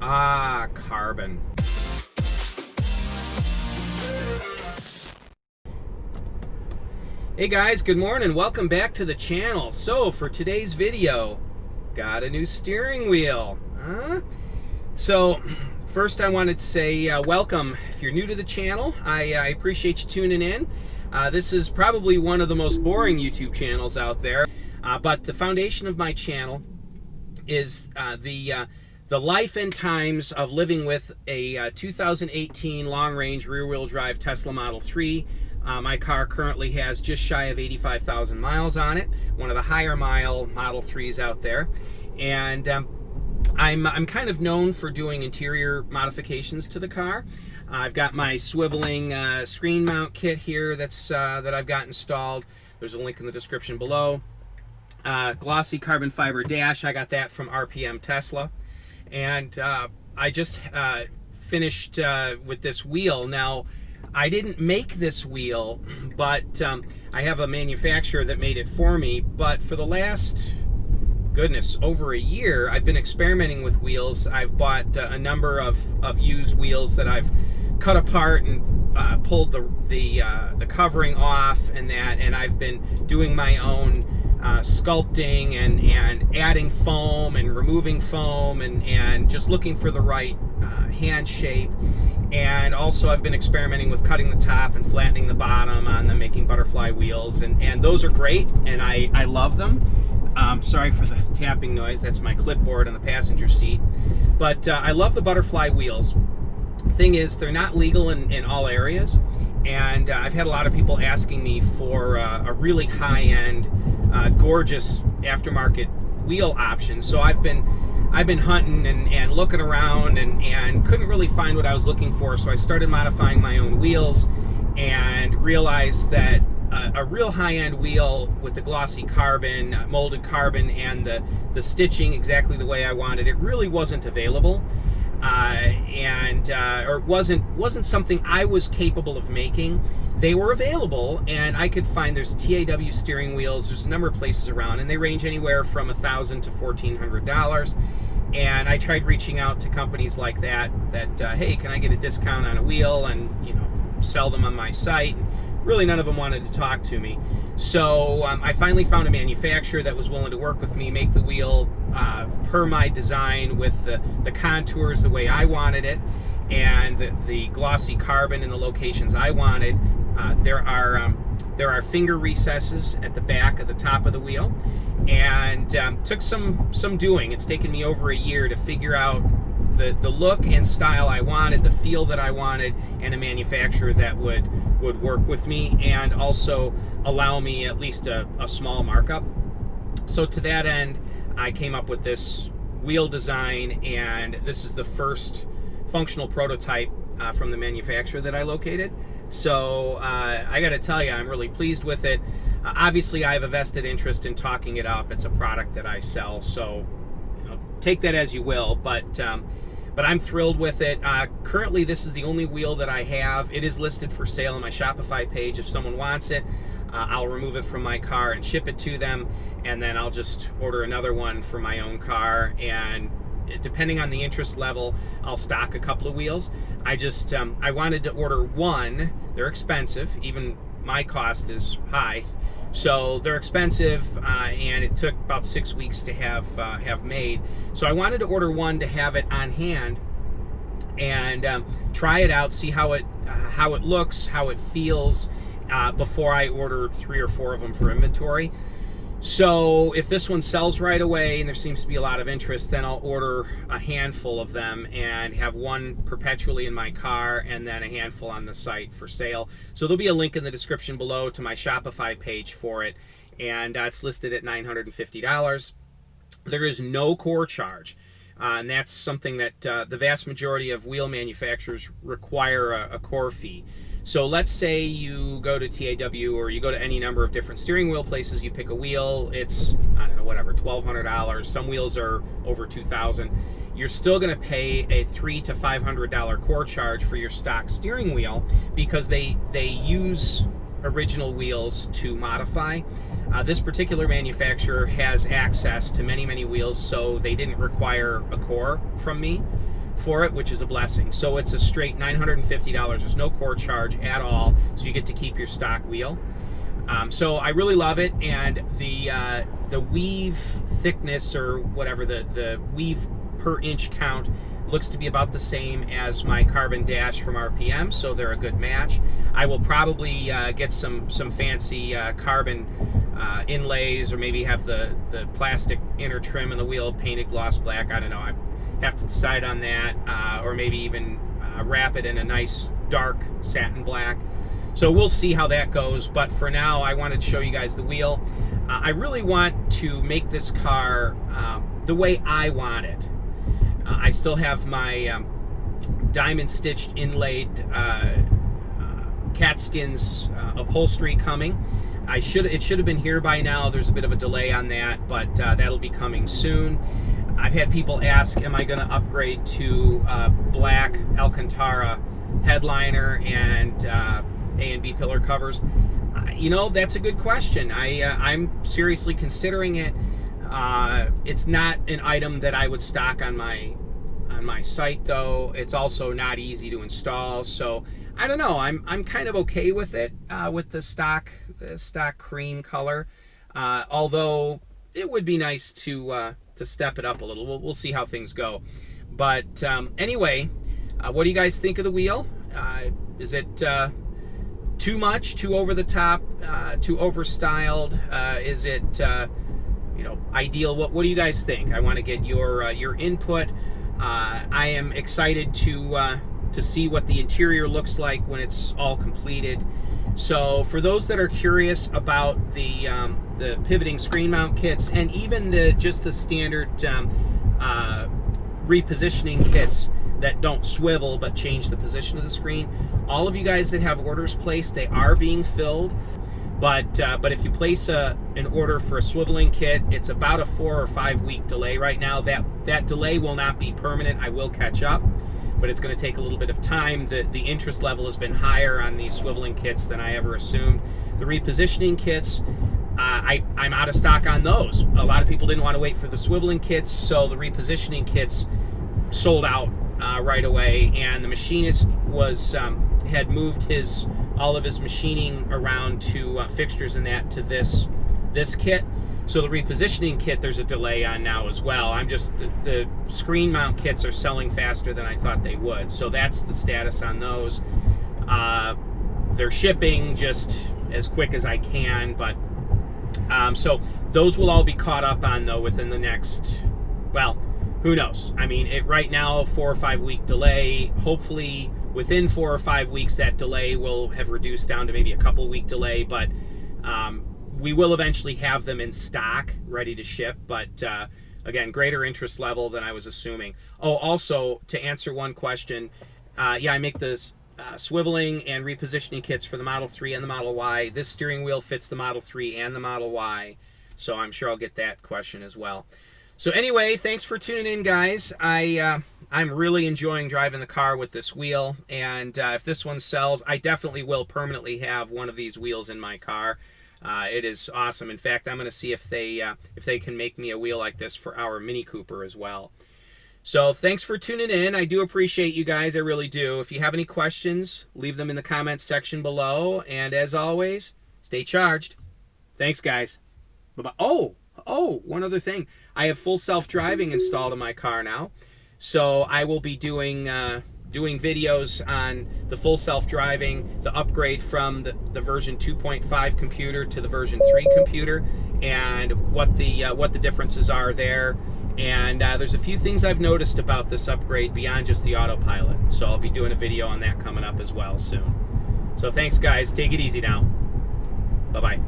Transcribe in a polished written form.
Ah, carbon. Hey guys, good morning. Welcome back to the channel. So for today's video, got a new steering wheel. So first I wanted to say welcome. If you're new to the channel, I appreciate you tuning in. This is probably one of the most boring YouTube channels out there, but the foundation of my channel is the life and times of living with a 2018 long-range rear-wheel drive Tesla Model 3. My car currently has just shy of 85,000 miles on it, one of the higher mile Model 3s out there. And I'm kind of known for doing interior modifications to the car. I've got my swiveling screen mount kit here that I've got installed. There's a link in the description below. Glossy carbon fiber dash, I got that from RPM Tesla. And I just finished with this wheel. Now, I didn't make this wheel, but I have a manufacturer that made it for me. But for the last, goodness, over a year, I've been experimenting with wheels. I've bought a number of used wheels that I've cut apart and pulled the covering off and that, and I've been doing my own sculpting and adding foam and removing foam and just looking for the right hand shape. And also I've been experimenting with cutting the top and flattening the bottom on them, making butterfly wheels, and those are great, and I love them. Sorry for the tapping noise, that's my clipboard on the passenger seat. But I love the butterfly wheels. Thing is, they're not legal in all areas, and I've had a lot of people asking me for a really high-end, gorgeous aftermarket wheel option. So I've been hunting and looking around and couldn't really find what I was looking for. So I started modifying my own wheels and realized that a real high-end wheel with the glossy carbon, molded carbon, and the stitching exactly the way I wanted it really wasn't available. Or wasn't something I was capable of making. They were available, and I could find, there's TAW steering wheels, there's a number of places around, and they range anywhere from $1,000 to $1,400. And I tried reaching out to companies like that, hey, can I get a discount on a wheel and, you know, sell them on my site? Really, none of them wanted to talk to me. So I finally found a manufacturer that was willing to work with me, make the wheel per my design with the contours the way I wanted it, and the glossy carbon in the locations I wanted. There are finger recesses at the back of the top of the wheel, and took some doing. It's taken me over a year to figure out the look and style I wanted, the feel that I wanted, and a manufacturer that would work with me and also allow me at least a small markup. So to that end, I came up with this wheel design, and this is the first functional prototype from the manufacturer that I located. So I got to tell you, I'm really pleased with it. Obviously, I have a vested interest in talking it up. It's a product that I sell, so you know, take that as you will. But I'm thrilled with it. Currently, this is the only wheel that I have. It is listed for sale on my Shopify page. If someone wants it, I'll remove it from my car and ship it to them, and then I'll just order another one for my own car. And depending on the interest level, I'll stock a couple of wheels. I wanted to order one. They're expensive. Even my cost is high. So they're expensive, and it took about 6 weeks to have made. So I wanted to order one to have it on hand and try it out, see how it looks, how it feels, before I order 3 or 4 of them for inventory. So if this one sells right away and there seems to be a lot of interest, then I'll order a handful of them and have one perpetually in my car and then a handful on the site for sale. So there'll be a link in the description below to my Shopify page for it, and it's listed at $950. There is no core charge, and that's something that the vast majority of wheel manufacturers require a core fee. So let's say you go to TAW or you go to any number of different steering wheel places, you pick a wheel, it's, I don't know, whatever, $1,200. Some wheels are over $2,000. You're still going to pay a $300 to $500 core charge for your stock steering wheel because they use original wheels to modify. This particular manufacturer has access to many wheels, so they didn't require a core from me. for it, which is a blessing. So it's a straight $950. There's no core charge at all, so you get to keep your stock wheel. So I really love it, and the weave thickness, or whatever, the weave per inch count, looks to be about the same as my Carbon Dash from RPM, so they're a good match. I will probably get some fancy carbon inlays, or maybe have the plastic inner trim in the wheel painted gloss black. I don't know. I have to decide on that, or maybe even wrap it in a nice dark satin black. So we'll see how that goes, but for now I wanted to show you guys the wheel. I really want to make this car the way I want it. I still have my diamond stitched inlaid catskins upholstery coming. It should have been here by now. There's a bit of a delay on that, but that'll be coming soon. I've had people ask, am I going to upgrade to black Alcantara headliner and A and B pillar covers? You know, that's a good question. I'm seriously considering it. It's not an item that I would stock on my site, though. It's also not easy to install, so I don't know. I'm kind of okay with it, with the stock cream color. Although it would be nice to step it up a little. We'll see how things go. But anyway, what do you guys think of the wheel? Is it too much, too over the top, too over-styled? Is it you know, ideal? What do you guys think? I want to get your input. I am excited to see what the interior looks like when it's all completed. So for those that are curious about the pivoting screen mount kits, and even just the standard repositioning kits that don't swivel but change the position of the screen, all of you guys that have orders placed, they are being filled. But if you place an order for a swiveling kit, it's about a 4 or 5 week delay right now. That delay will not be permanent. I will catch up, but it's going to take a little bit of time. The interest level has been higher on these swiveling kits than I ever assumed. The repositioning kits, I'm out of stock on those. A lot of people didn't want to wait for the swiveling kits, so the repositioning kits sold out right away. And the machinist had moved all of his machining around to fixtures and that to this kit. So the repositioning kit, there's a delay on now as well. The screen mount kits are selling faster than I thought they would. So that's the status on those. They're shipping just as quick as I can, but so those will all be caught up on, though, within the next, well, who knows? I mean, right now, 4 or 5 week delay. Hopefully within 4 or 5 weeks, that delay will have reduced down to maybe a couple week delay, but we will eventually have them in stock, ready to ship. But again, greater interest level than I was assuming. Oh, also, to answer one question, yeah, I make the swiveling and repositioning kits for the Model 3 and the Model Y. This steering wheel fits the Model 3 and the Model Y, so I'm sure I'll get that question as well. So anyway, thanks for tuning in, guys. I'm really enjoying driving the car with this wheel, and if this one sells, I definitely will permanently have one of these wheels in my car. It is awesome. In fact, I'm going to see if they can make me a wheel like this for our Mini Cooper as well. So thanks for tuning in. I do appreciate you guys. I really do. If you have any questions, leave them in the comments section below. And as always, stay charged. Thanks, guys. Bye-bye. Oh, one other thing. I have full self-driving installed in my car now. So I will be doing videos on the full self-driving, the upgrade from the version 2.5 computer to the version 3 computer, and what the differences are there. And there's a few things I've noticed about this upgrade beyond just the autopilot. So I'll be doing a video on that coming up as well soon. So thanks, guys. Take it easy now. Bye-bye.